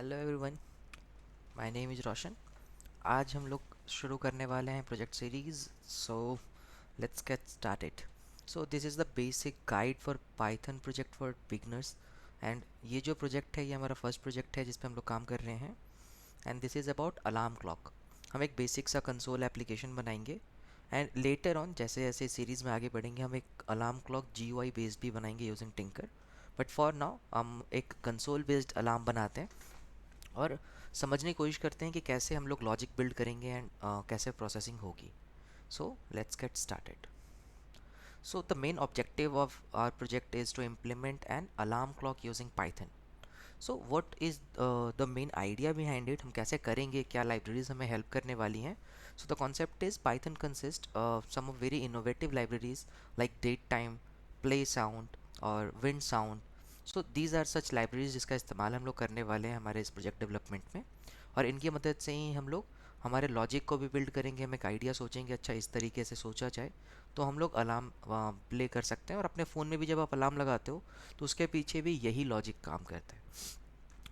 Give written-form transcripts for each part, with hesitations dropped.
Hello everyone, my name is Roshan. आज हम लोग शुरू करने वाले हैं project series. So let's get started. So this is the basic guide for Python project for beginners. And ये जो प्रोजेक्ट है ये हमारा फर्स्ट प्रोजेक्ट है जिस पे हम लोग काम कर रहे हैं। And this is about alarm clock. हम एक बेसिक सा कंसोल एप्लीकेशन बनाएंगे एंड लेटर ऑन जैसे जैसे सीरीज़ में आगे बढ़ेंगे हम एक अलार्म क्लॉक GUI बेस्ड भी बनाएंगे using tinker. But for now हम एक कंसोल बेस्ड अलार्म बनाते हैं और समझने की कोशिश करते हैं कि कैसे हम लोग लॉजिक बिल्ड करेंगे एंड कैसे प्रोसेसिंग होगी। सो let's get started. So the main objective of our project is to implement an alarm clock using Python. So what is the main idea behind it? हम कैसे करेंगे, क्या libraries हमें help करने वाली हैं? So the concept is Python consists of some of very innovative libraries like datetime, play sound और wind sound. So these are such libraries जिसका इस्तेमाल हम लोग करने वाले हैं हमारे इस प्रोजेक्ट डेवलपमेंट में, और इनकी मदद से ही हम लोग हमारे लॉजिक को भी बिल्ड करेंगे। हम एक आइडिया सोचेंगे, अच्छा इस तरीके से सोचा जाए तो हम लोग अलार्म प्ले कर सकते हैं। और अपने फ़ोन में भी जब आप अलार्म लगाते हो तो उसके पीछे भी यही लॉजिक काम करता है।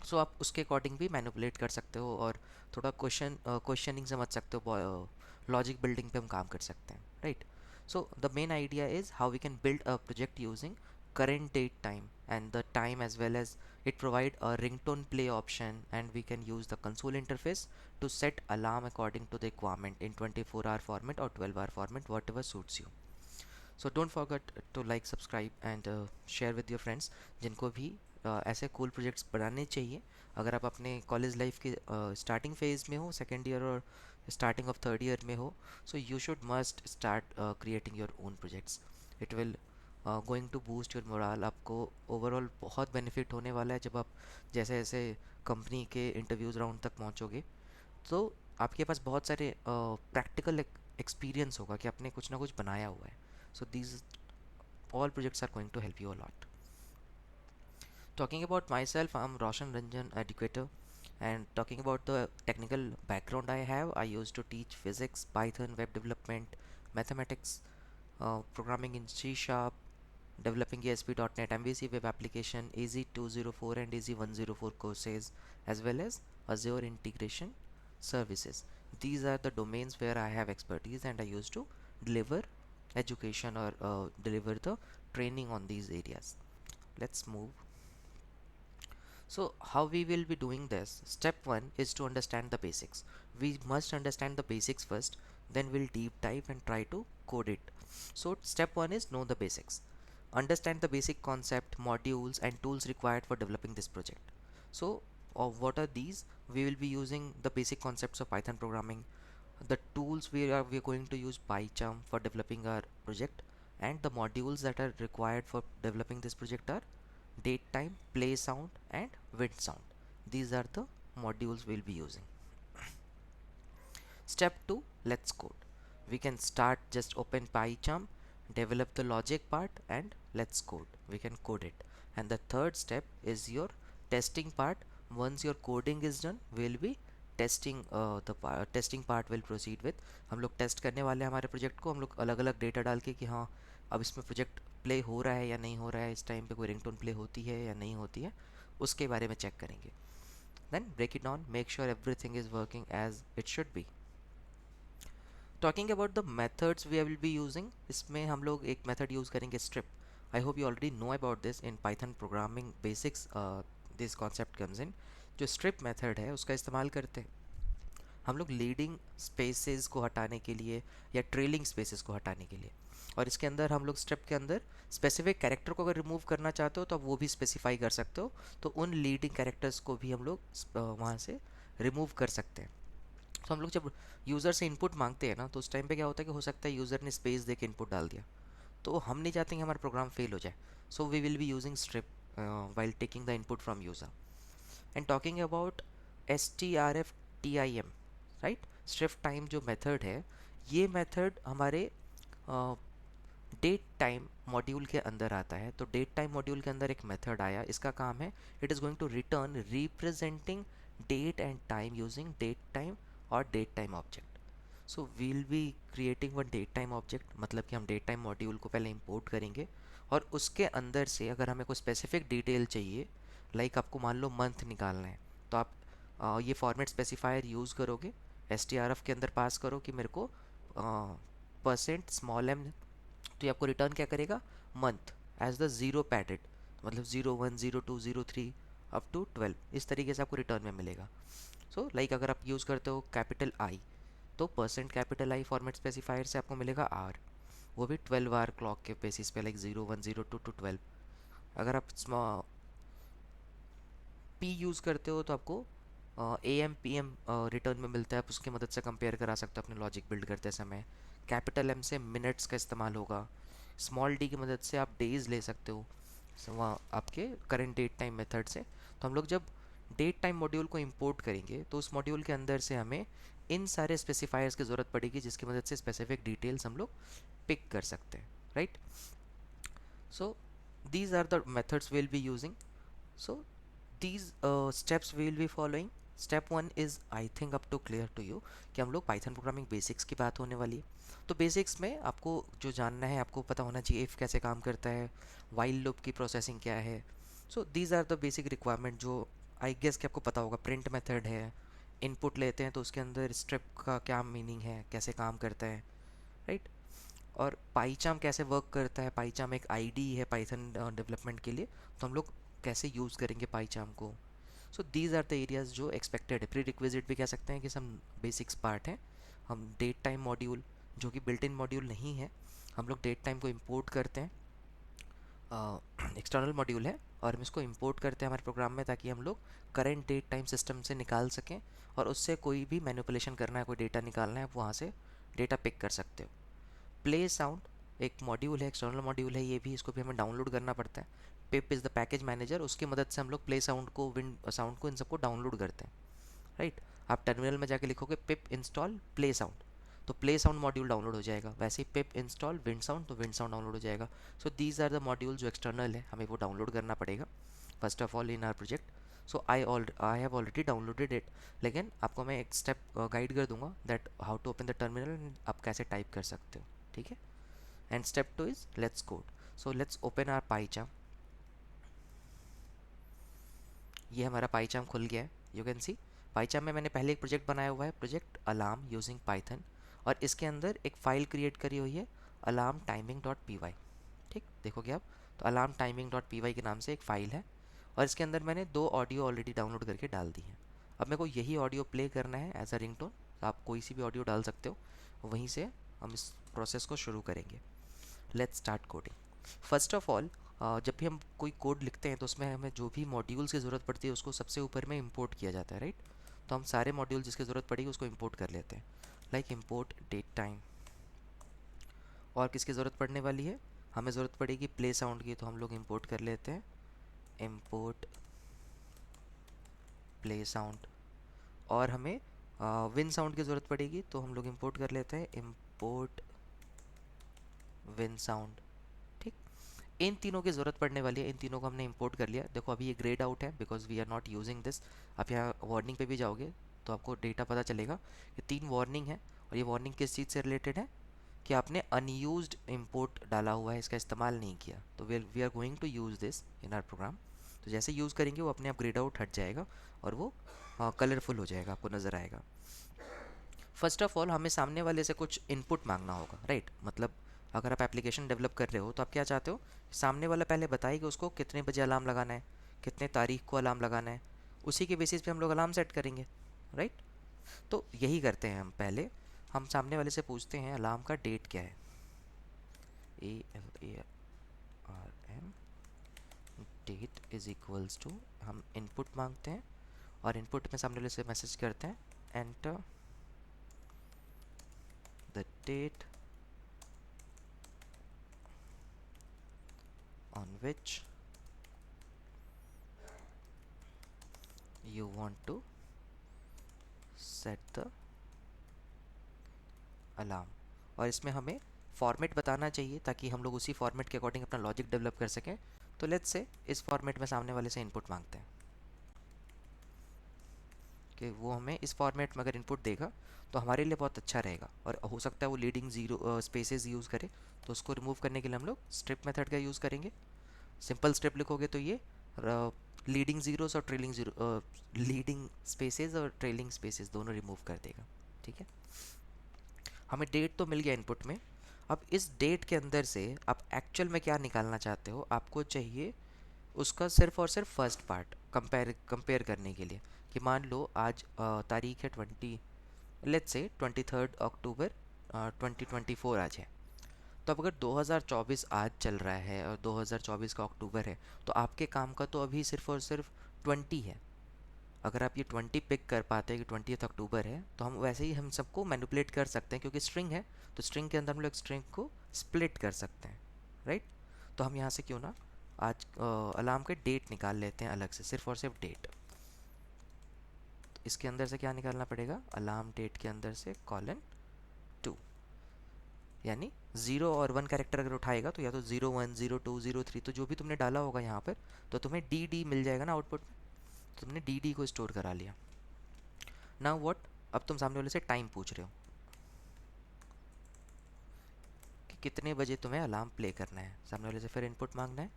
सो आप उसके अकॉर्डिंग भी मैनिपुलेट कर सकते हो और थोड़ा क्वेश्चनिंग समझ सकते हो, लॉजिक बिल्डिंग पे हम काम कर सकते हैं, right. So the main idea is how we can build a project using current date time and the time, as well as it provide a ringtone play option, and we can use the console interface to set alarm according to the requirement in 24-hour format or 12-hour format, whatever suits you. So don't forget to like, subscribe and share with your friends जिनको भी ऐसे cool projects बनाने चाहिए। अगर आप अपने college life के starting phase में हो, सेकेंड ईयर और स्टार्टिंग ऑफ थर्ड ईयर में हो, so you should must start creating your own projects. It will going to boost your moral. आपको ओवरऑल बहुत बेनिफिट होने वाला है जब आप जैसे जैसे कंपनी के इंटरव्यूज़ राउंड तक पहुंचोगे तो आपके पास बहुत सारे प्रैक्टिकल एक्सपीरियंस होगा कि आपने कुछ ना कुछ बनाया हुआ है। So these all projects are going to help you a lot. Talking about myself, I'm Roshan Ranjan, educator, and talking about the technical background I have, I used to teach physics, Python, web development, mathematics, programming in C Sharp, developing ASP.NET, MVC web application, AZ204 and AZ104 courses, as well as Azure integration services. These are the domains where I have expertise and I used to deliver education or deliver the training on these areas. Let's move. So how we will be doing this? Step 1 is to understand the basics. We must understand the basics first, then we'll deep dive and try to code it. So step 1 is know the basics. Understand the basic concept, modules and tools required for developing this project. So what are these? We will be using the basic concepts of Python programming. The tools we are going to use PyCharm for developing our project, and the modules that are required for developing this project are date time, play sound and wind sound. These are the modules we'll be using. Step 2, let's code. We can start, just open PyCharm, develop the logic part and let's code. We can code it. And the third step is your testing part. Once your coding is done, we'll be testing testing part will proceed with. हम लोग test करने वाले हैं हमारे project को। हम लोग अलग अलग डेटा डाल के कि हाँ अब इसमें प्रोजेक्ट प्ले हो रहा है या नहीं हो रहा है, इस टाइम पे कोई रिंगटोन प्ले होती है या नहीं होती है, उसके बारे में चेक करेंगे। Then break it down, make sure everything is working as it should be. Talking about the methods we will be using, इसमें हम लोग एक मेथड यूज़ करेंगे strip. I hope you already know about this in Python programming basics. This concept comes in. जो strip method है उसका इस्तेमाल करते हैं हम लोग लीडिंग स्पेसेस को हटाने के लिए या ट्रेलिंग स्पेसेस को हटाने के लिए। और इसके अंदर हम लोग स्ट्रिप के अंदर स्पेसिफिक कैरेक्टर को अगर रिमूव करना चाहते हो तो आप वो भी स्पेसिफाई कर सकते हो, तो उन लीडिंग कैरेक्टर्स को भी हम लोग वहाँ से रिमूव कर सकते हैं। तो हम लोग जब यूज़र से इनपुट मांगते हैं ना तो उस टाइम पे क्या होता है कि हो सकता है यूज़र ने स्पेस दे के इनपुट डाल दिया, तो हम नहीं चाहते कि हमारा प्रोग्राम फेल हो जाए। So we will be using strip while taking the input from user. And talking about STRFTIM, right, strip time जो मेथड है, ये मेथड हमारे डेट टाइम मॉड्यूल के अंदर आता है। तो डेट टाइम मॉड्यूल के अंदर एक मेथड आया, इसका काम है it is going to return representing date and time using date time और date time object. So we'll be creating one date time object, मतलब कि हम डेट टाइम मॉड्यूल को पहले इंपोर्ट करेंगे और उसके अंदर से अगर हमें कोई स्पेसिफिक डिटेल चाहिए, लाइक आपको मान लो मंथ निकालना है, तो आप ये फॉर्मेट स्पेसिफायर यूज़ करोगे, एस के अंदर पास करो कि मेरे को परसेंट स्मॉल एम, तो ये आपको रिटर्न क्या करेगा, month as the zero padded, मतलब 01 02 03 अप टू 12, इस तरीके से आपको रिटर्न में मिलेगा। सो लाइक अगर आप यूज़ करते हो कैपिटल आई, तो percent capital I format specifier से आपको मिलेगा आर, वो भी 12 आवर क्लॉक के बेसिस पे, लाइक 01 02 टू 12। अगर आप पी यूज़ करते हो तो आपको A M P M return में मिलता है, आप उसकी मदद से कंपेयर करा सकते हो अपने लॉजिक बिल्ड करते समय। कैपिटल एम से मिनट्स का इस्तेमाल होगा। स्मॉल डी की मदद से आप डेज ले सकते हो, वहाँ आपके करेंट डेट टाइम मेथड से। तो हम लोग जब डेट टाइम मॉड्यूल को इंपोर्ट करेंगे तो उस मॉड्यूल के अंदर से हमें इन सारे स्पेसिफायर्स की ज़रूरत पड़ेगी, जिसकी मदद से स्पेसिफिक डिटेल्स हम लोग पिक कर सकते हैं, right. So these are the methods will be using. So these steps we will be following. Step one is I think up to clear to you कि हम लोग पाइथन प्रोग्रामिंग बेसिक्स की बात होने वाली है। तो बेसिक्स में आपको जो जानना है, आपको पता होना चाहिए इफ़ कैसे काम करता है, वाइल लूप की प्रोसेसिंग क्या है। So these are the basic requirement जो आई गेस कि आपको पता होगा। प्रिंट मेथड है, इनपुट लेते हैं तो उसके अंदर स्ट्रिप का क्या मीनिंग है, कैसे काम करता है, राइट। और पाईचाम कैसे वर्क करता है, पाईचाम एक आईडी है पाइथन डेवलपमेंट के लिए, तो हम लोग कैसे यूज़ करेंगे पाईचाम को। So these are the areas जो एक्सपेक्टेड है, प्री रिक्विजिट भी कह सकते हैं कि सम बेसिक्स पार्ट हैं। हम डेट टाइम मॉड्यूल, जो कि बिल्ट इन मॉड्यूल नहीं है, हम लोग डेट टाइम को इम्पोर्ट करते हैं, एक्सटर्नल मॉड्यूल है, और हम इसको इंपोर्ट करते हैं हमारे प्रोग्राम में, ताकि हम लोग करेंट डेट टाइम सिस्टम से निकाल सकें, और उससे कोई भी मैनिपुलेशन करना है, कोई डेटा निकालना है, आप वहाँ से डेटा पिक कर सकते हो। प्ले साउंड एक मॉड्यूल है, एक्सटर्नल मॉड्यूल है ये भी, इसको भी हमें डाउनलोड करना पड़ता है। पिप इज़ द पैकेज मैनेजर, उसकी मदद से हम लोग प्ले साउंड को, विंड साउंड को, इन सबको डाउनलोड करते हैं, राइट। आप टर्मिनल में जाके लिखोगे पिप इंस्टॉल प्ले साउंड, तो प्ले साउंड मॉड्यूल डाउनलोड हो जाएगा। वैसे ही पिप इंस्टॉल विंड साउंड, तो विंड साउंड डाउनलोड हो जाएगा। So these are the module जो एक्सटर्नल है, हमें वो डाउनलोड करना पड़ेगा first of all in our project. So I have already downloaded it, लेकिन आपको मैं एक स्टेप गाइड कर दूंगा that how to open the terminal, आप कैसे टाइप कर सकते हो, ठीक है। And step 2 is let's code. So let's open our PyCharm. ये हमारा PyCharm खुल गया है, यू कैन सी। PyCharm में मैंने पहले एक प्रोजेक्ट बनाया हुआ है, प्रोजेक्ट अलार्म यूजिंग पाइथन, और इसके अंदर एक फ़ाइल क्रिएट करी हुई है alarm timing dot P Y, ठीक, देखोगे आप। तो alarm timing dot P Y के नाम से एक फ़ाइल है, और इसके अंदर मैंने 2 ऑडियो ऑलरेडी डाउनलोड करके डाल दी है। अब मेरे को यही ऑडियो प्ले करना है एज अ रिंगटोन, तो आप कोई सी भी ऑडियो डाल सकते हो, वहीं से हम इस प्रोसेस को शुरू करेंगे। Let's start coding. First of all, जब भी हम कोई कोड लिखते हैं तो उसमें हमें जो भी मॉड्यूल्स की ज़रूरत पड़ती है उसको सबसे ऊपर में इंपोर्ट किया जाता है, राइट। तो हम सारे मॉड्यूल जिसकी ज़रूरत पड़ेगी उसको इंपोर्ट कर लेते हैं, लाइक इंपोर्ट डेट टाइम। और किसकी ज़रूरत पड़ने वाली है, हमें ज़रूरत पड़ेगी प्ले साउंड की, तो हम लोग इंपोर्ट कर लेते हैं इंपोर्ट प्ले साउंड। और हमें विन साउंड की ज़रूरत पड़ेगी, तो हम लोग इंपोर्ट कर लेते हैं इंपोर्ट विन साउंड, ठीक। इन तीनों की ज़रूरत पड़ने वाली है, इन तीनों को हमने इंपोर्ट कर लिया। देखो अभी ये ग्रेड आउट है because we are not using this. आप यहाँ वार्निंग पे भी जाओगे तो आपको डेटा पता चलेगा, ये 3 वार्निंग है, और ये वार्निंग किस चीज़ से रिलेटेड है कि आपने अनयूज्ड इंपोर्ट डाला हुआ है, इसका इस्तेमाल नहीं किया। तो we are going to use this in our program. तो जैसे यूज़ करेंगे वो अपने आप ग्रेड आउट हट जाएगा, और वो कलरफुल हो जाएगा, आपको नज़र आएगा। फर्स्ट ऑफ ऑल हमें सामने वाले से कुछ इनपुट मांगना होगा, राइट। मतलब अगर आप एप्लीकेशन डेवलप कर रहे हो तो आप क्या चाहते हो, सामने वाला पहले बताए कि उसको कितने बजे अलार्म लगाना है, कितने तारीख को अलार्म लगाना है, उसी के बेसिस पे हम लोग अलार्म सेट करेंगे, राइट। तो यही करते हैं हम। पहले हम सामने वाले से पूछते हैं अलार्म का डेट क्या है, ALARM date is equals to, हम इनपुट मांगते हैं, और इनपुट में सामने वाले से मैसेज करते हैं enter the date on which you want to set the alarm। और इसमें हमें फॉर्मेट बताना चाहिए ताकि हम लोग उसी फॉर्मेट के अकॉर्डिंग अपना लॉजिक डेवलप कर सकें। तो लेट्स से इस फॉर्मेट में सामने वाले से इनपुट मांगते हैं कि वो हमें इस फॉर्मेट में अगर इनपुट देगा तो हमारे लिए बहुत अच्छा रहेगा, और हो सकता है वो लीडिंग ज़ीरो स्पेसेस यूज़ करे। तो उसको रिमूव करने के लिए हम लोग स्ट्रिप मेथड का यूज़ करेंगे। सिंपल स्ट्रिप लिखोगे तो ये लीडिंग ज़ीरोस और ट्रेलिंग ज़ीरो, लीडिंग स्पेसेस और ट्रेलिंग स्पेसेस दोनों रिमूव कर देगा। ठीक है, हमें डेट तो मिल गया इनपुट में। अब इस डेट के अंदर से आप एक्चुअल में क्या निकालना चाहते हो, आपको चाहिए उसका सिर्फ और सिर्फ फर्स्ट पार्ट कंपेयर करने के लिए। कि मान लो आज तारीख है 23rd October 2024 आज है। तो अब अगर 2024 आज चल रहा है और 2024 का अक्टूबर है, तो आपके काम का तो अभी सिर्फ और सिर्फ 20 है। अगर आप ये 20 पिक कर पाते हैं कि 20 अक्टूबर है, तो हम वैसे ही हम सबको मैनिपुलेट कर सकते हैं, क्योंकि स्ट्रिंग है तो स्ट्रिंग के अंदर हम लोग स्ट्रिंग को स्प्लिट कर सकते हैं, राइट। तो हम यहाँ से क्यों ना आज अलार्म के डेट निकाल लेते हैं अलग से, सिर्फ और सिर्फ डेट। तो इसके अंदर से क्या निकालना पड़ेगा, अलार्म डेट के अंदर से :2, यानी 0 और 1 कैरेक्टर अगर उठाएगा तो या तो 01 02 03, तो जो भी तुमने डाला होगा यहाँ पर, तो तुम्हें डी मिल जाएगा ना आउटपुट में। तो तुमने डी को स्टोर करा लिया। नाउ व्हाट, अब तुम सामने वाले से टाइम पूछ रहे हो कि कितने बजे तुम्हें अलार्म प्ले करना है। सामने वाले से फिर इनपुट मांगना है,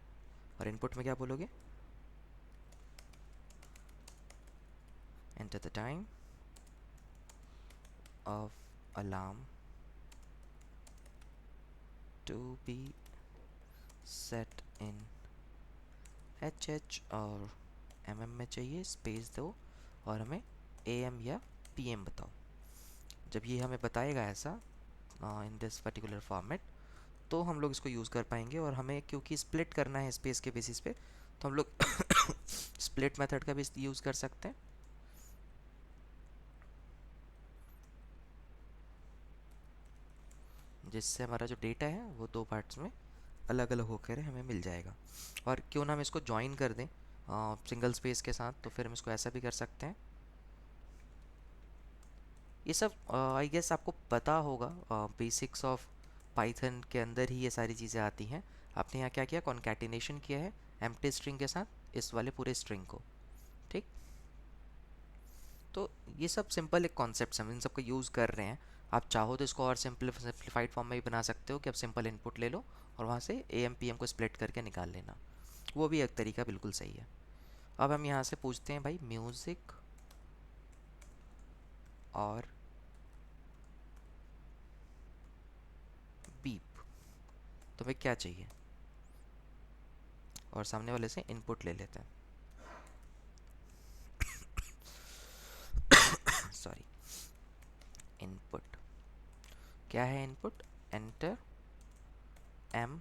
और इनपुट में क्या बोलोगे, enter the time of alarm to be set in और में चाहिए, स्पेस दो और हमें AM या PM बताओ। जब ये हमें बताएगा ऐसा इन दिस पर्टिकुलर फॉर्मेट, तो हम लोग इसको यूज़ कर पाएंगे। और हमें क्योंकि स्प्लिट करना है स्पेस के बेसिस पे, तो हम लोग स्प्लिट मेथड का भी यूज़ कर सकते हैं। जिससे हमारा जो डेटा है वो 2 पार्ट्स में अलग अलग होकर हमें मिल जाएगा। और क्यों ना हम इसको ज्वाइन कर दें सिंगल स्पेस के साथ, तो फिर हम इसको ऐसा भी कर सकते हैं। ये सब आई गेस आपको पता होगा, बेसिक्स ऑफ पाइथन के अंदर ही ये सारी चीज़ें आती हैं। आपने यहाँ क्या किया, कॉन्कैटिनेशन किया है एम्प्टी स्ट्रिंग के साथ इस वाले पूरे स्ट्रिंग को। ठीक, तो ये सब सिंपल एक कॉन्सेप्ट हम इन सब को यूज़ कर रहे हैं। आप चाहो तो इसको और सिंप्लीफाइड फॉर्म में भी बना सकते हो कि आप सिंपल इनपुट ले लो और वहाँ से AM PM को स्प्लिट करके निकाल लेना, वो भी एक तरीका बिल्कुल सही है। अब हम यहाँ से पूछते हैं भाई म्यूज़िक और बीप, तुम्हें क्या चाहिए, और सामने वाले से इनपुट ले लेते हैं। सॉरी, इनपुट क्या है, input enter M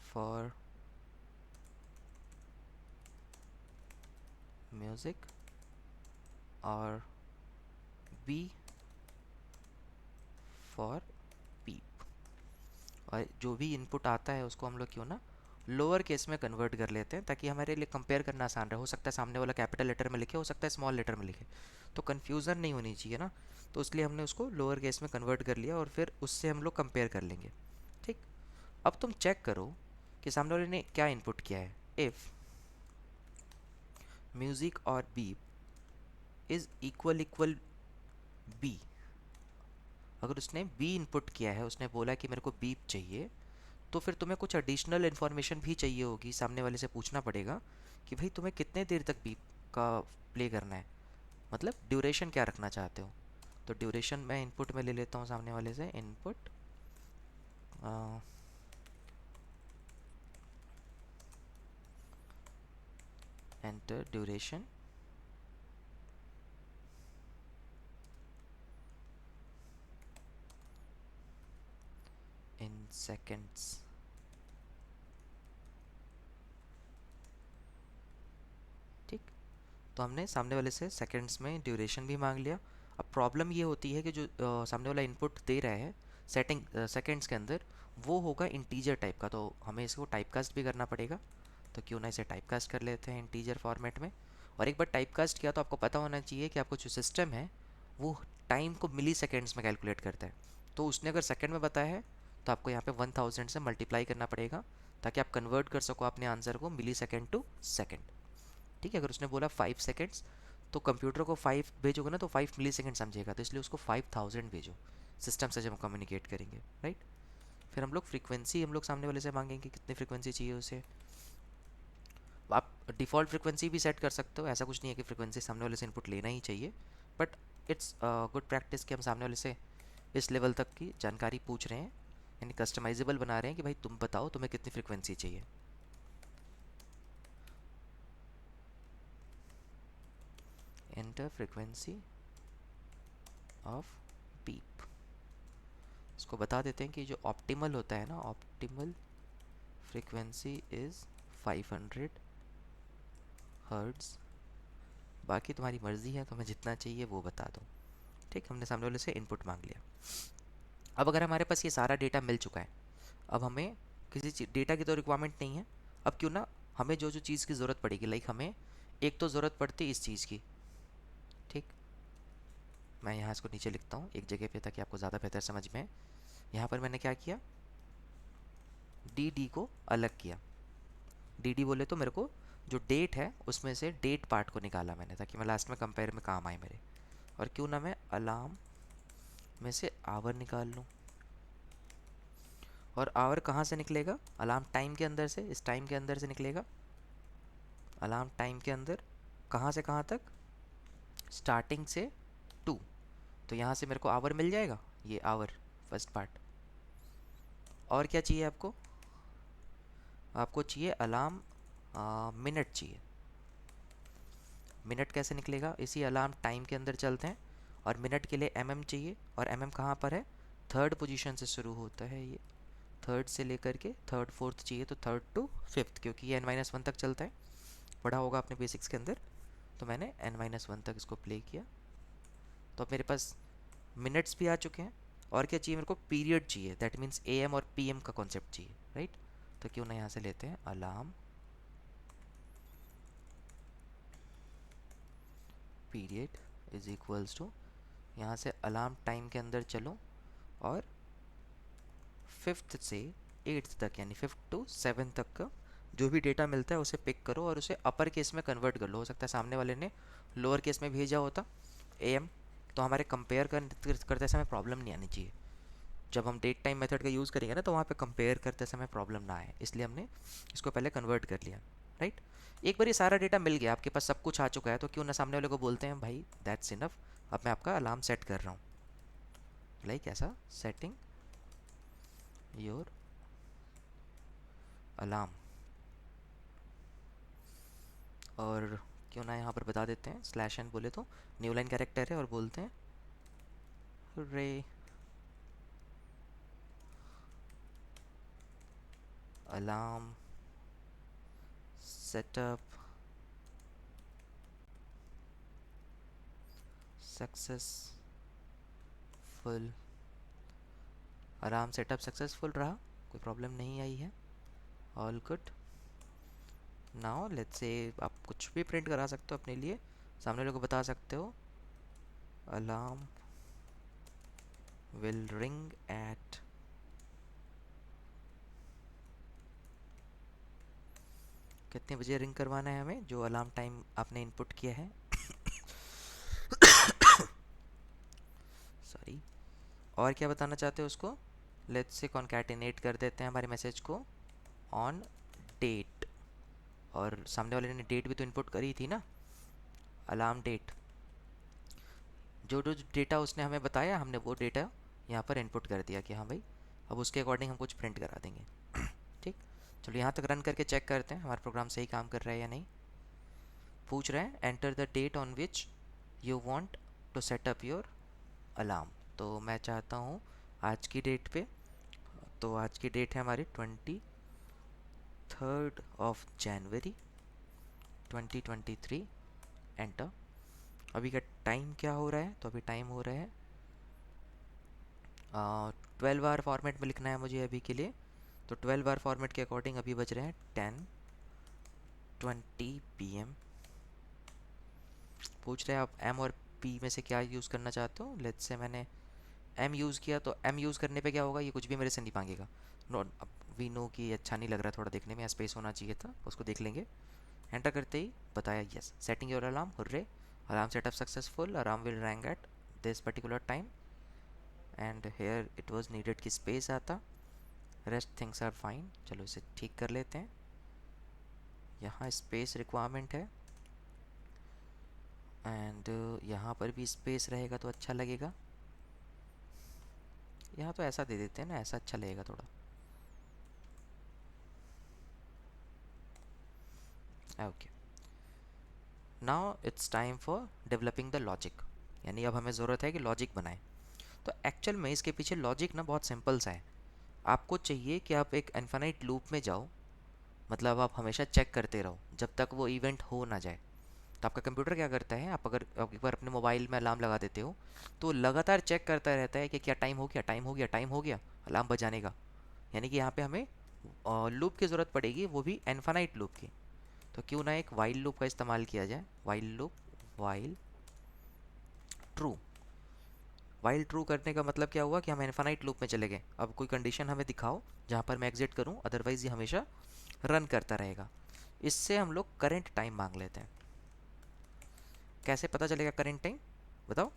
for music और B फॉर बीप। और जो भी इनपुट आता है उसको हम लोग क्यों ना लोअर केस में कन्वर्ट कर लेते हैं, ताकि हमारे लिए कंपेयर करना आसान रहे। हो सकता है सामने वाला कैपिटल लेटर में लिखे, हो सकता है स्मॉल लेटर में लिखे, तो कन्फ्यूज़न नहीं होनी चाहिए ना। तो इसलिए हमने उसको लोअर केस में कन्वर्ट कर लिया और फिर उससे हम लोग कंपेयर कर लेंगे। ठीक, अब तुम चेक करो कि सामने वाले ने क्या इनपुट किया है। इफ़ म्यूज़िक और beep is equal equal B, अगर उसने बी इनपुट किया है, उसने बोला कि मेरे को बीप चाहिए, तो फिर तुम्हें कुछ एडिशनल इन्फॉर्मेशन भी चाहिए होगी। सामने वाले से पूछना पड़ेगा कि भाई तुम्हें कितने देर तक बीप का प्ले करना है, मतलब ड्यूरेशन क्या रखना चाहते हो। तो ड्यूरेशन मैं इनपुट में ले लेता हूँ सामने वाले से, input enter duration in seconds. ठीक, तो हमने सामने वाले से सेकंड्स में ड्यूरेशन भी मांग लिया। अब प्रॉब्लम ये होती है कि जो सामने वाला इनपुट दे रहा है सेटिंग सेकंड्स के अंदर, वो होगा इंटीजर टाइप का, तो हमें इसको टाइपकास्ट भी करना पड़ेगा। तो क्यों ना इसे टाइपकास्ट कर लेते हैं इंटीजर फॉर्मेट में। और एक बार टाइपकास्ट किया तो आपको पता होना चाहिए कि आपको जो सिस्टम है वो टाइम को मिली सेकेंड्स में कैलकुलेट करता है। तो उसने अगर सेकेंड में बताया है तो आपको यहाँ पे 1000 से मल्टीप्लाई करना पड़ेगा, ताकि आप कन्वर्ट कर सको अपने आंसर को मिली सेकेंड टू सेकेंड। ठीक है, अगर उसने बोला 5 सेकेंड्स, तो कंप्यूटर को 5 भेजोगे ना तो 5 मिली सेकेंड समझेगा, तो इसलिए उसको 5000 भेजो सिस्टम से जब हम कम्युनिकेट करेंगे, राइट। फिर हम लोग फ्रीक्वेंसी हम लोग सामने वाले से मांगेंगे कितनी फ्रीक्वेंसी चाहिए उसे। आप डिफ़ॉल्ट फ्रिक्वेंसी भी सेट कर सकते हो, ऐसा कुछ नहीं है कि फ्रिक्वेंसी सामने वाले से इनपुट लेना ही चाहिए, बट इट्स गुड प्रैक्टिस कि हम सामने वाले से इस लेवल तक की जानकारी पूछ रहे हैं, यानी कस्टमाइजेबल बना रहे हैं कि भाई तुम बताओ तुम्हें कितनी फ्रिक्वेंसी चाहिए। एंटर फ्रिक्वेंसी ऑफ बीप, इसको बता देते हैं कि जो ऑप्टिमल होता है ना, ऑप्टिमल फ्रिक्वेंसी इज़ 500 हर्ट्ज़, बाकी तुम्हारी मर्ज़ी है, तुम्हें जितना चाहिए वो बता दो। ठीक, हमने सामने वाले से इनपुट मांग लिया। अब अगर हमारे पास ये सारा डेटा मिल चुका है, अब हमें किसी डेटा की तो रिक्वायरमेंट नहीं है। अब क्यों ना, हमें जो जो चीज़ की ज़रूरत पड़ेगी, लाइक हमें एक तो ज़रूरत पड़ती इस चीज़ की। ठीक, मैं यहाँ इसको नीचे लिखता हूँ एक जगह पे ताकि आपको ज़्यादा बेहतर समझ में आए। यहाँ पर मैंने क्या किया, डी डी को अलग किया। डी डी बोले तो मेरे को जो डेट है उसमें से डेट पार्ट को निकाला मैंने, ताकि मैं लास्ट में कंपेयर में काम आए मेरे। और क्यों ना मैं अलार्म में से आवर निकाल लूँ। और आवर कहाँ से निकलेगा, अलार्म टाइम के अंदर से, इस टाइम के अंदर से निकलेगा। अलार्म टाइम के अंदर कहाँ से कहाँ तक, स्टार्टिंग से 2, तो यहाँ से मेरे को आवर मिल जाएगा, ये आवर फर्स्ट पार्ट। और क्या चाहिए आपको, आपको चाहिए अलार्म मिनट चाहिए। मिनट कैसे निकलेगा, इसी अलार्म टाइम के अंदर चलते हैं, और मिनट के लिए एमएम चाहिए, और एमएम कहाँ पर है, थर्ड पोजीशन से शुरू होता है ये, थर्ड से लेकर के थर्ड फोर्थ चाहिए, तो थर्ड टू फिफ्थ, क्योंकि ये n-1 तक चलता है, पढ़ा होगा आपने बेसिक्स के अंदर। तो मैंने n-1 तक इसको प्ले किया, तो अब मेरे पास मिनट्स भी आ चुके हैं। और क्या चाहिए मेरे को, पीरियड चाहिए, दैट मीन्स एएम और पीएम का कॉन्सेप्ट चाहिए, राइट। तो क्यों ना यहाँ से लेते हैं alarm period is equals to, यहाँ से अलार्म टाइम के अंदर चलो, और फिफ्थ से एट्थ तक, यानी फिफ्थ टू सेवन तक का जो भी डेटा मिलता है उसे पिक करो और उसे अपर केस में कन्वर्ट कर लो। हो सकता है सामने वाले ने लोअर केस में भेजा होता एम, तो हमारे कंपेयर करते समय प्रॉब्लम नहीं आनी चाहिए। जब हम डेट टाइम मेथड का यूज़ करेंगे ना, तो वहाँ पे कंपेयर करते समय प्रॉब्लम ना आए, इसलिए हमने इसको पहले कन्वर्ट कर लिया, राइट। एक बार ये सारा डेटा मिल गया, आपके पास सब कुछ आ चुका है, तो क्यों ना सामने वाले को बोलते हैं भाई दैट्स इनफ, अब मैं आपका अलार्म सेट कर रहा हूँ। लाइक ऐसा, सेटिंग योर अलार्म। और क्यों ना यहाँ पर बता देते हैं स्लैश एन बोले तो न्यू लाइन कैरेक्टर है, और बोलते हैं रे alarm setup successful. Alarm setup successful रहा, कोई प्रॉब्लम नहीं आई है, all good. Now let's say, आप कुछ भी प्रिंट करा सकते हो अपने लिए, सामने वाले को बता सकते हो अलार्म विल रिंग एट, कितने बजे रिंग करवाना है हमें, जो अलार्म टाइम आपने इनपुट किया है, सॉरी। और क्या बताना चाहते हो उसको, लेट्स से कॉन्कैटिनेट कर देते हैं हमारे मैसेज को ऑन डेट, और सामने वाले ने डेट भी तो इनपुट करी थी ना, अलार्म डेट। जो जो डेटा उसने हमें बताया, हमने वो डेटा यहाँ पर इनपुट कर दिया कि हाँ भाई अब उसके अकॉर्डिंग हम कुछ प्रिंट करा देंगे। ठीक, चलो यहाँ तक रन करके चेक करते हैं हमारा प्रोग्राम सही काम कर रहा है या नहीं। पूछ रहे हैं enter the date on which you want to set up your alarm, तो मैं चाहता हूँ आज की डेट पे, तो आज की डेट है हमारी 23 जनवरी 2023, एंटर। अभी का टाइम क्या हो रहा है, तो अभी टाइम हो रहा है 12 आवर फॉर्मेट में लिखना है मुझे अभी के लिए, तो 12 आवर फॉर्मेट के अकॉर्डिंग अभी बज रहे हैं 10:20 PM। पूछ रहे हैं आप एम और पी में से क्या यूज़ करना चाहते हो, लेट्स से मैंने एम यूज़ किया, तो एम यूज़ करने पे क्या होगा, ये कुछ भी मेरे से नहीं मांगेगा। नो, अब वी नो कि ये अच्छा नहीं लग रहा, थोड़ा देखने में स्पेस होना चाहिए था, उसको देख लेंगे। एंटर करते ही बताया yes, setting your alarm, hurray, alarm setup successful, alarm will rang at this particular time, and here it was needed कि स्पेस आता, रेस्ट थिंग्स आर फाइन। चलो इसे ठीक कर लेते हैं, यहाँ स्पेस रिक्वायरमेंट है, एंड यहाँ पर भी स्पेस रहेगा तो अच्छा लगेगा। यहाँ तो ऐसा दे देते हैं ना, ऐसा अच्छा लगेगा थोड़ा। Okay, now it's time for developing the logic, यानी अब हमें ज़रूरत है कि लॉजिक बनाएं। तो एक्चुअल में इसके पीछे लॉजिक ना बहुत सिंपल सा है। आपको चाहिए कि आप एक इन्फिनाइट लूप में जाओ, मतलब आप हमेशा चेक करते रहो जब तक वो इवेंट हो ना जाए। तो आपका कंप्यूटर क्या करता है, आप अगर आप एक बार अपने मोबाइल में अलार्म लगा देते हो तो लगातार चेक करता रहता है कि क्या टाइम हो गया, टाइम हो गया, टाइम हो गया, अलार्म बजाने का। यानी कि यहाँ पे हमें लूप की ज़रूरत पड़ेगी, वो भी इन्फिनाइट लूप की। तो क्यों ना एक वाइल लूप का इस्तेमाल किया जाए। While loop, while true. While true करने का मतलब क्या हुआ कि हम इन्फिनाइट लूप में चले गए। अब कोई कंडीशन हमें दिखाओ जहाँ पर मैं एग्जिट करूँ, अदरवाइज ये हमेशा रन करता रहेगा। इससे हम लोग करंट टाइम मांग लेते हैं। कैसे पता चलेगा करंट टाइम, बताओ।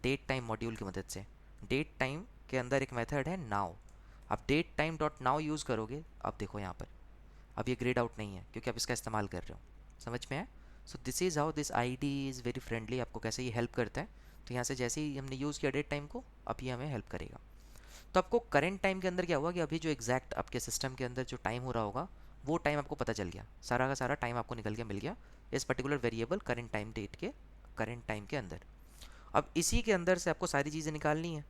डेट टाइम मॉड्यूल की मदद से। डेट टाइम के अंदर एक मेथड है नाउ। आप date time dot now use करोगे, अब देखो यहाँ पर अब ये ग्रेड आउट नहीं है क्योंकि आप इसका इस्तेमाल कर रहे हो। समझ में है? सो this is how this ID is very friendly, आपको कैसे ये हेल्प करता है। तो यहाँ से जैसे ही हमने यूज़ किया डेट टाइम को, अब ये हमें हेल्प करेगा। तो आपको करंट टाइम के अंदर क्या हुआ कि अभी जो एग्जैक्ट आपके सिस्टम के अंदर जो टाइम हो रहा होगा, वो टाइम आपको पता चल गया, सारा का सारा टाइम आपको निकल के मिल गया इस particular variable current time date के, करंट टाइम के अंदर। अब इसी के अंदर से आपको सारी चीज़ें निकालनी है।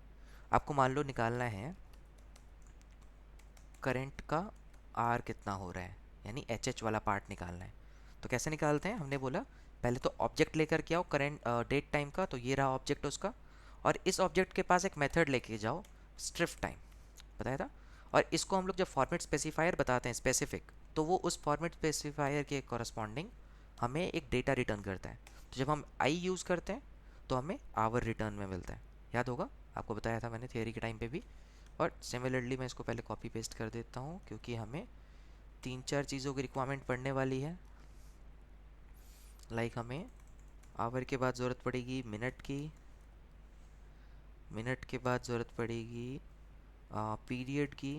आपको मान लो निकालना है करंट का आर कितना हो रहा है, यानी एच एच वाला पार्ट निकालना है। तो कैसे निकालते हैं, हमने बोला पहले तो ऑब्जेक्ट लेकर के आओ करंट डेट टाइम का, तो ये रहा ऑब्जेक्ट उसका। और इस ऑब्जेक्ट के पास एक मेथड लेके जाओ, स्ट्रिप टाइम, बताया था। और इसको हम लोग जब फॉर्मेट स्पेसिफायर बताते हैं, स्पेसिफिक, तो वो उस फॉर्मेट स्पेसिफायर के कॉरस्पॉन्डिंग हमें एक डेटा रिटर्न करता है। तो जब हम आई यूज़ करते हैं तो हमें आवर रिटर्न में मिलता है। याद होगा, आपको बताया था मैंने थियरी के टाइम पे भी। और सिमिलरली मैं इसको पहले कॉपी पेस्ट कर देता हूँ क्योंकि हमें तीन चार चीज़ों की रिक्वायरमेंट पड़ने वाली है। लाइक हमें आवर के बाद ज़रूरत पड़ेगी मिनट की, मिनट के बाद ज़रूरत पड़ेगी पीरियड की,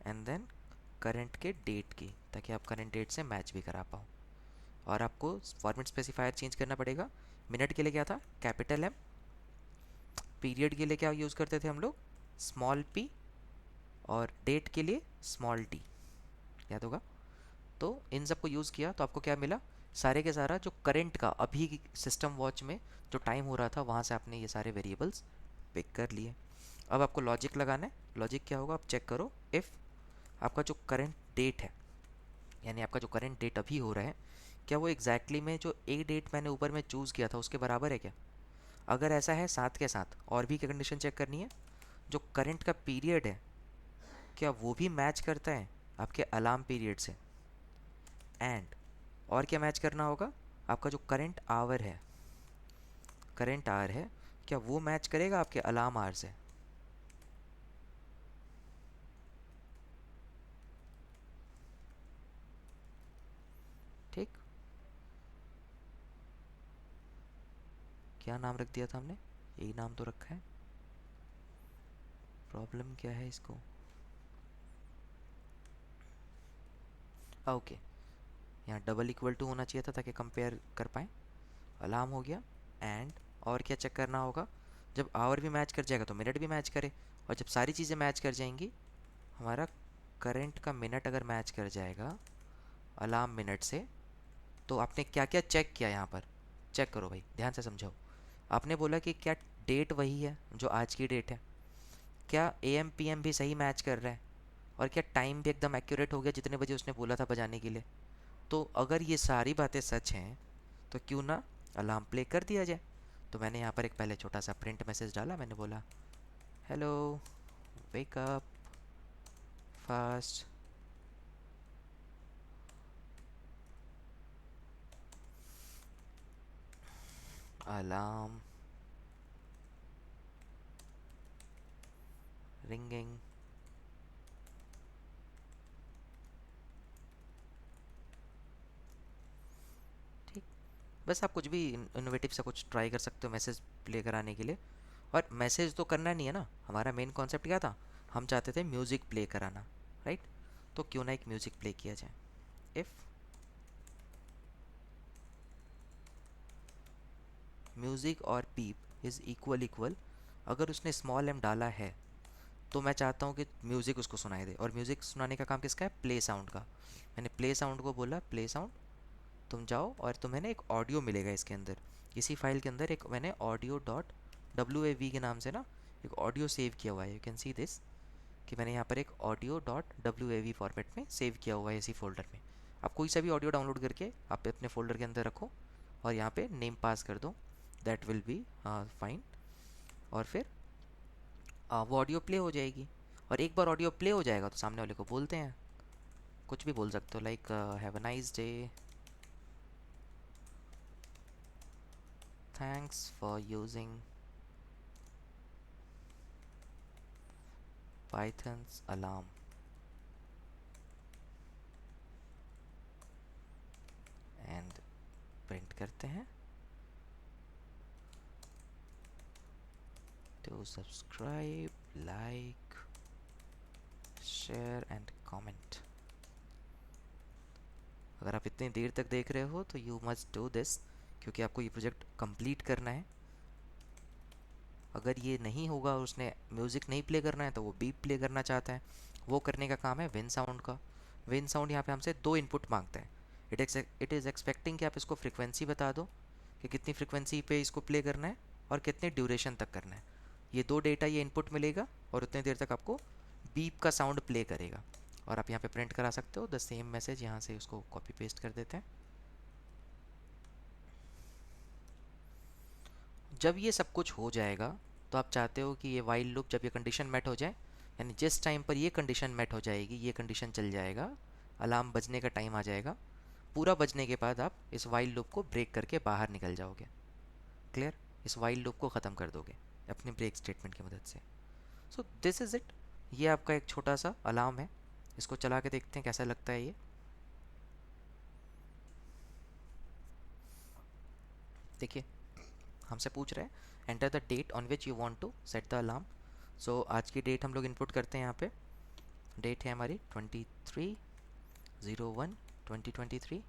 एंड देन करंट के डेट की, ताकि आप करंट डेट से मैच भी करा पाओ। और आपको फॉर्मेट स्पेसिफायर चेंज करना पड़ेगा। मिनट के लिए क्या था, कैपिटल एम। पीरियड के लिए क्या यूज़ करते थे हम लोग, स्मॉल पी। और डेट के लिए स्मॉल डी, याद होगा। तो इन सबको यूज़ किया तो आपको क्या मिला, सारे के सारा जो करंट का अभी सिस्टम वॉच में जो टाइम हो रहा था, वहाँ से आपने ये सारे वेरिएबल्स पिक कर लिए। अब आपको लॉजिक लगाना है। लॉजिक क्या होगा, आप चेक करो। इफ़ आपका जो करंट डेट है, यानी आपका जो करंट डेट अभी हो रहा है, क्या वो एग्जैक्टली में जो ए डेट मैंने ऊपर में चूज़ किया था उसके बराबर है क्या। अगर ऐसा है, साथ के साथ और भी क्या कंडीशन चेक करनी है, जो करंट का पीरियड है क्या वो भी मैच करता है आपके अलार्म पीरियड से। एंड और क्या मैच करना होगा, आपका जो करंट आवर है, करंट आवर है, क्या वो मैच करेगा आपके अलार्म आवर से। ठीक, क्या नाम रख दिया था हमने, यही नाम तो रखा है। प्रॉब्लम क्या है इसको, ओके। यहाँ डबल इक्वल टू होना चाहिए था ताकि कंपेयर कर पाएँ। अलार्म हो गया। एंड और क्या चेक करना होगा, जब आवर भी मैच कर जाएगा तो मिनट भी मैच करे। और जब सारी चीज़ें मैच कर जाएंगी, हमारा करंट का मिनट अगर मैच कर जाएगा अलार्म मिनट से, तो आपने क्या क्या चेक किया यहाँ पर, चेक करो भाई, ध्यान से समझाओ। आपने बोला कि क्या डेट वही है जो आज की डेट है, क्या ए एम पी एम भी सही मैच कर रहा है, और क्या टाइम भी एकदम एक्यूरेट हो गया जितने बजे उसने बोला था बजाने के लिए। तो अगर ये सारी बातें सच हैं तो क्यों ना अलार्म प्ले कर दिया जाए। तो मैंने यहाँ पर एक पहले छोटा सा प्रिंट मैसेज डाला, मैंने बोला hello, wake up fast, alarm ringing. ठीक, बस आप कुछ भी इनोवेटिव सा कुछ ट्राई कर सकते हो मैसेज प्ले कराने के लिए। और मैसेज तो करना नहीं है ना, हमारा मेन कॉन्सेप्ट क्या था, हम चाहते थे म्यूज़िक प्ले कराना, राइट। तो क्यों ना एक म्यूज़िक प्ले किया जाए। इफ म्यूज़िक और बीप इज़ इक्वल इक्वल, अगर उसने स्मॉल एम डाला है तो मैं चाहता हूँ कि म्यूज़िक उसको सुनाई दे। और म्यूज़िक सुनाने का काम किसका है? प्ले साउंड का। मैंने प्ले साउंड को बोला प्ले साउंड, तुम जाओ और तुम्हें ना एक ऑडियो मिलेगा इसके अंदर। इसी फाइल के अंदर एक मैंने audio dot W A V के नाम से ना एक ऑडियो सेव किया हुआ है। यू कैन सी दिस कि मैंने यहाँ पर एक audio dot W A V format में सेव किया हुआ है इसी फोल्डर में। आप कोई सा भी ऑडियो डाउनलोड करके आप अपने फोल्डर के अंदर रखो और यहाँ पे नेम पास कर दो, दैट विल बी फाइन। और फिर वो ऑडियो प्ले हो जाएगी। और एक बार ऑडियो प्ले हो जाएगा तो सामने वाले को बोलते हैं, कुछ भी बोल सकते हो, like have a nice day, thanks for using Python's alarm, and print करते हैं to subscribe, like, share and comment. अगर आप इतनी देर तक देख रहे हो तो यू मस्ट डू दिस, क्योंकि आपको ये प्रोजेक्ट कंप्लीट करना है। अगर ये नहीं होगा, उसने म्यूज़िक नहीं प्ले करना है तो वो बीप प्ले करना चाहता है, वो करने का काम है विन साउंड का। विन साउंड यहाँ पे हमसे 2 इनपुट मांगता है। इट इज़ एक्सपेक्टिंग कि आप इसको फ्रिक्वेंसी बता दो कि कितनी फ्रिक्वेंसी पे इसको प्ले करना है और कितने ड्यूरेशन तक करना है। ये 2 डेटा ये इनपुट मिलेगा और उतनी देर तक आपको बीप का साउंड प्ले करेगा। और आप यहाँ पे प्रिंट करा सकते हो द सेम मैसेज, यहाँ से उसको कॉपी पेस्ट कर देते हैं। जब ये सब कुछ हो जाएगा तो आप चाहते हो कि ये वाइल लूप, जब ये कंडीशन मेट हो जाए, यानी जिस टाइम पर ये कंडीशन मेट हो जाएगी, ये कंडीशन चल जाएगा, अलार्म बजने का टाइम आ जाएगा, पूरा बजने के बाद आप इस वाइल लूप को ब्रेक करके बाहर निकल जाओगे। क्लियर? इस वाइल लूप को ख़त्म कर दोगे अपने ब्रेक स्टेटमेंट की मदद से। सो दिस इज़ इट। ये आपका एक छोटा सा अलार्म है। इसको चला के देखते हैं कैसा लगता है ये। देखिए, हमसे पूछ रहा है enter the date on which you want to set the alarm. So आज की डेट हम लोग इनपुट करते हैं। यहाँ पे डेट है हमारी 23/01/2023।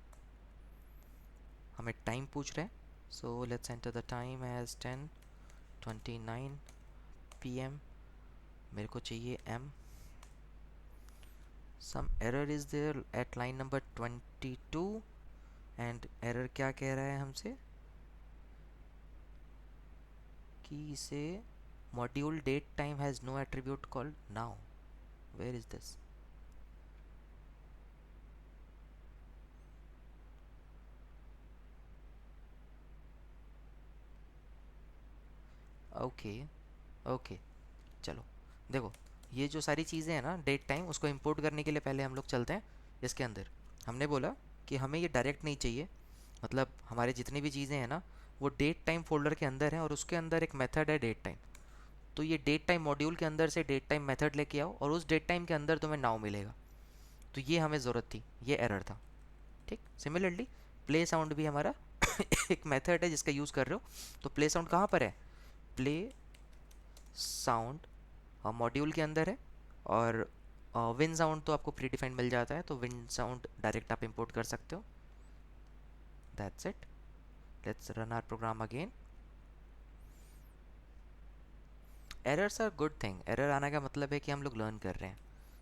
हमें टाइम पूछ रहे हैं, so let's enter the time as 10:29 PM। मेरे को चाहिए M। Some error is there at line number 22 and error क्या कह रहा है हमसे कि इसे module date time has no attribute called now. Where is this? Okay okay, चलो देखो, ये जो सारी चीज़ें हैं ना डेट टाइम, उसको इंपोर्ट करने के लिए पहले हम लोग चलते हैं इसके अंदर। हमने बोला कि हमें ये डायरेक्ट नहीं चाहिए, मतलब हमारे जितनी भी चीज़ें हैं ना वो डेट टाइम फोल्डर के अंदर हैं और उसके अंदर एक मेथड है डेट टाइम। तो ये डेट टाइम मॉड्यूल के अंदर से डेट टाइम मेथड लेके आओ और उस डेट टाइम के अंदर तुम्हें नाउ मिलेगा। तो ये हमें ज़रूरत थी, ये एरर था। ठीक, सिमिलरली प्ले साउंड भी हमारा एक मेथड है जिसका यूज़ कर रहे हो। तो प्ले साउंड कहाँ पर है? प्ले साउंड मॉड्यूल के अंदर है। और विन साउंड तो आपको प्री डिफाइंड मिल जाता है, तो विन साउंड डायरेक्ट आप इंपोर्ट कर सकते हो। That's it. Let's run our program again. Errors are good thing. Error आने का मतलब है कि हम लोग लर्न कर रहे हैं।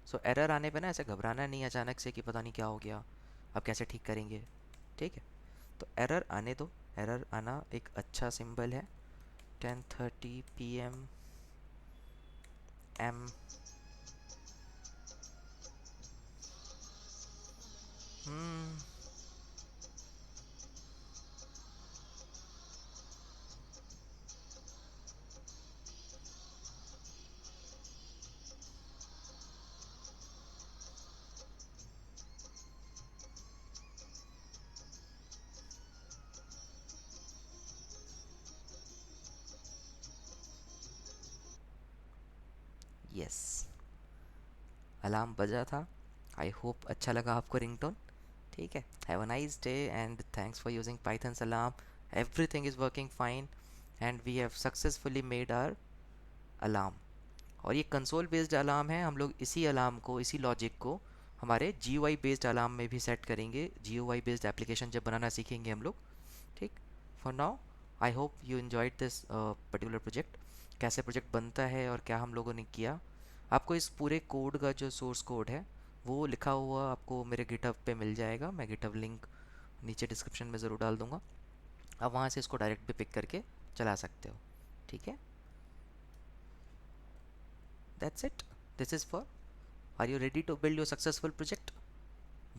सो एरर आने पे ना ऐसे घबराना नहीं अचानक से कि पता नहीं क्या हो गया, अब कैसे ठीक करेंगे। ठीक है, तो एरर आने दो। एरर आना एक अच्छा सिंबल है। 10:30 PM M। हम्म, यस, अलार्म बजा था। आई होप अच्छा लगा आपको रिंगटोन। ठीक है, have a nice day and thanks for using Python's alarm. Everything is working fine and we have successfully made our alarm. और ये कंसोल बेस्ड अलार्म है। हम लोग इसी अलार्म को, इसी लॉजिक को हमारे GUI बेस्ड अलार्म में भी सेट करेंगे, GUI बेस्ड एप्लीकेशन जब बनाना सीखेंगे हम लोग। ठीक। For now I hope you enjoyed this particular project. कैसे प्रोजेक्ट बनता है और क्या हम लोगों ने किया, आपको इस पूरे कोड का जो सोर्स कोड है वो लिखा हुआ आपको मेरे गिटहब पे मिल जाएगा। मैं गिटहब लिंक नीचे डिस्क्रिप्शन में ज़रूर डाल दूंगा, आप वहाँ से इसको डायरेक्ट भी पिक करके चला सकते हो। ठीक है, that's it, this is for, are you ready to build your successful project?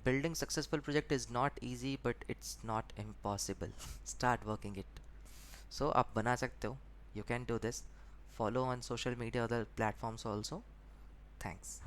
Building successful project is not easy, but it's not impossible. Start working it. So आप बना सकते हो, you can do this. Follow on social media other platforms also. Thanks.